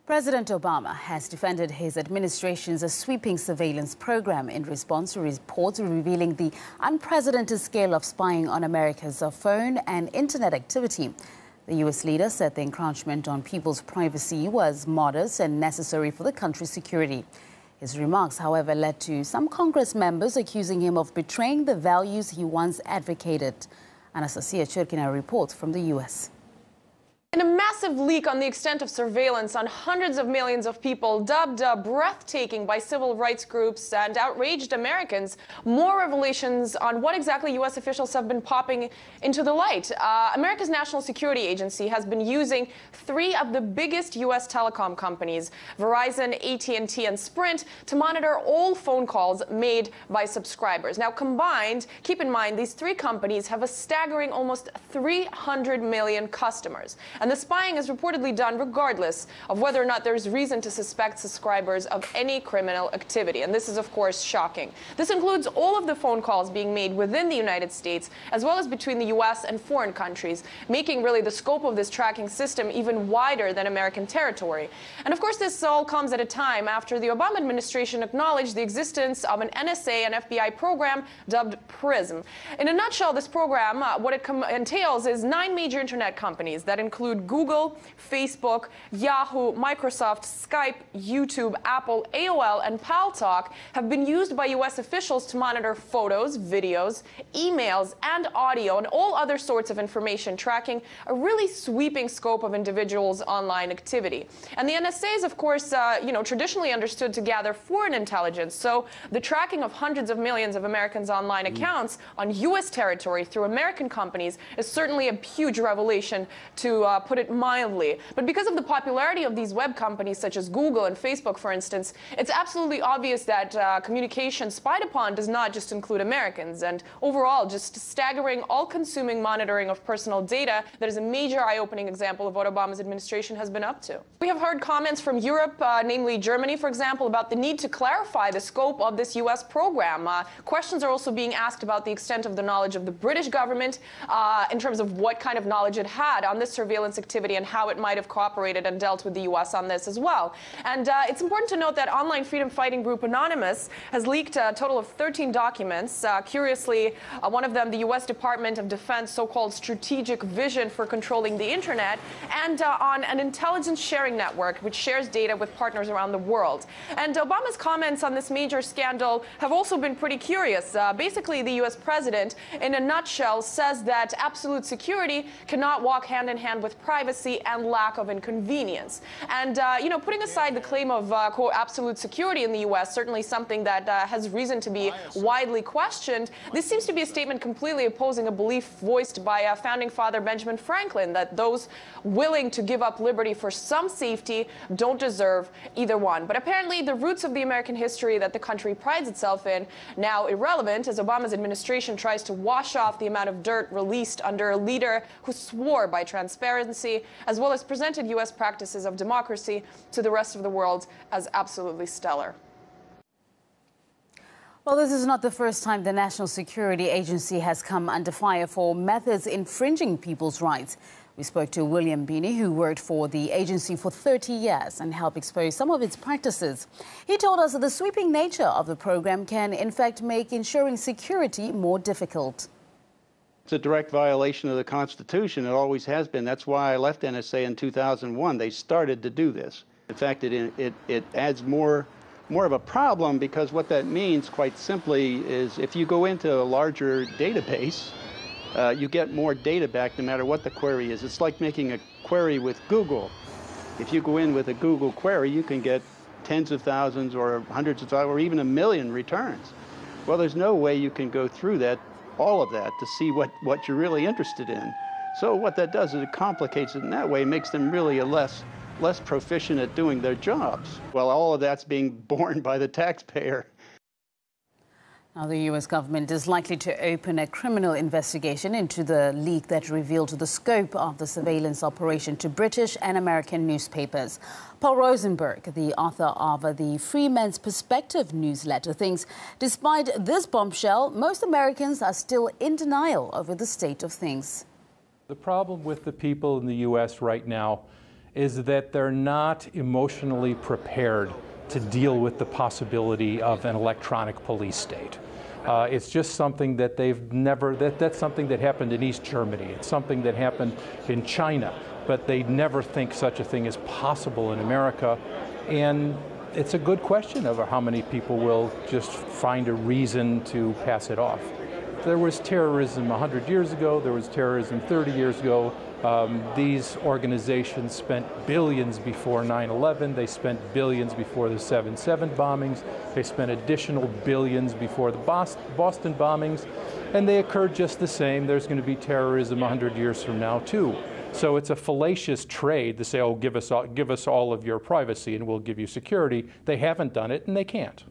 President Obama has defended his administration's sweeping surveillance program in response to reports revealing the unprecedented scale of spying on America's phone and internet activity. The U.S. leader said the encroachment on people's privacy was modest and necessary for the country's security. His remarks, however, led to some Congress members accusing him of betraying the values he once advocated. Anastasia Churkina reports from the U.S. In a massive leak on the extent of surveillance on hundreds of millions of people, dubbed breathtaking by civil rights groups and outraged Americans, more revelations on what exactly U.S. officials have been popping into the light. America's National Security Agency has been using three of the biggest U.S. telecom companies, Verizon, AT&T, and Sprint, to monitor all phone calls made by subscribers. Now, combined, keep in mind, these three companies have a staggering almost 300 million customers. And the spying is reportedly done regardless of whether or not there's reason to suspect subscribers of any criminal activity. And this is, of course, shocking. This includes all of the phone calls being made within the United States, as well as between the U.S. and foreign countries, making really the scope of this tracking system even wider than American territory. And of course, this all comes at a time after the Obama administration acknowledged the existence of an NSA and FBI program dubbed PRISM. In a nutshell, this program, what it entails is 9 major internet companies that include Google, Facebook, Yahoo, Microsoft, Skype, YouTube, Apple, AOL, and Paltalk have been used by U.S. officials to monitor photos, videos, emails, and audio, and all other sorts of information, tracking a really sweeping scope of individuals' online activity. And the NSA is, of course, traditionally understood to gather foreign intelligence, so the tracking of hundreds of millions of Americans' online accounts on U.S. territory through American companies is certainly a huge revelation, to put it mildly. But because of the popularity of these web companies such as Google and Facebook, for instance, it's absolutely obvious that communication spied upon does not just include Americans, and overall just staggering, all-consuming monitoring of personal data that is a major eye-opening example of what Obama's administration has been up to. We have heard comments from Europe, namely Germany, for example, about the need to clarify the scope of this U.S. program. Questions are also being asked about the extent of the knowledge of the British government in terms of what kind of knowledge it had on this surveillance activity and how it might have cooperated and dealt with the U.S. on this as well. And it's important to note that online freedom fighting group Anonymous has leaked a total of 13 documents. Curiously, one of them, the U.S. Department of Defense so-called strategic vision for controlling the internet, and on an intelligence sharing network which shares data with partners around the world. And Obama's comments on this major scandal have also been pretty curious. Basically, the U.S. president, in a nutshell, says that absolute security cannot walk hand in hand with privacy and lack of inconvenience. And, putting aside the claim of, quote, absolute security in the U.S., certainly something that has reason to be widely questioned, this seems to be a statement completely opposing a belief voiced by founding father Benjamin Franklin, that those willing to give up liberty for some safety don't deserve either one. But apparently the roots of the American history that the country prides itself in now irrelevant, as Obama's administration tries to wash off the amount of dirt released under a leader who swore by transparency, as well as presented U.S. practices of democracy to the rest of the world as absolutely stellar. Well, this is not the first time the National Security Agency has come under fire for methods infringing people's rights. We spoke to William Beanie, who worked for the agency for 30 years and helped expose some of its practices. He told us that the sweeping nature of the program can, in fact, make ensuring security more difficult. It's a direct violation of the Constitution. It always has been. That's why I left NSA in 2001. They started to do this. In fact, it adds more of a problem, because what that means, quite simply, is if you go into a larger database, you get more data back no matter what the query is. It's like making a query with Google. If you go in with a Google query, you can get tens of thousands or hundreds of thousands or even 1 million returns. Well, there's no way you can go through that, all of that, to see what you're really interested in. So what that does is it complicates it in that way, makes them really less proficient at doing their jobs. Well, all of that's being borne by the taxpayer. Now, the U.S. government is likely to open a criminal investigation into the leak that revealed the scope of the surveillance operation to British and American newspapers. Paul Rosenberg, the author of the Freeman's Perspective newsletter, thinks despite this bombshell, most Americans are still in denial over the state of things. The problem with the people in the U.S. right now is that they're not emotionally prepared to deal with the possibility of an electronic police state. It's just something that they've never, that's something that happened in East Germany. It's something that happened in China, but they never think such a thing is possible in America. And it's a good question of how many people will just find a reason to pass it off. There was terrorism 100 years ago, there was terrorism 30 years ago. These organizations spent billions before 9/11, they spent billions before the 7/7 bombings, they spent additional billions before the Boston bombings, and they occurred just the same. There's going to be terrorism 100 years from now too. So it's a fallacious trade to say, oh, give us all of your privacy and we'll give you security. They haven't done it and they can't.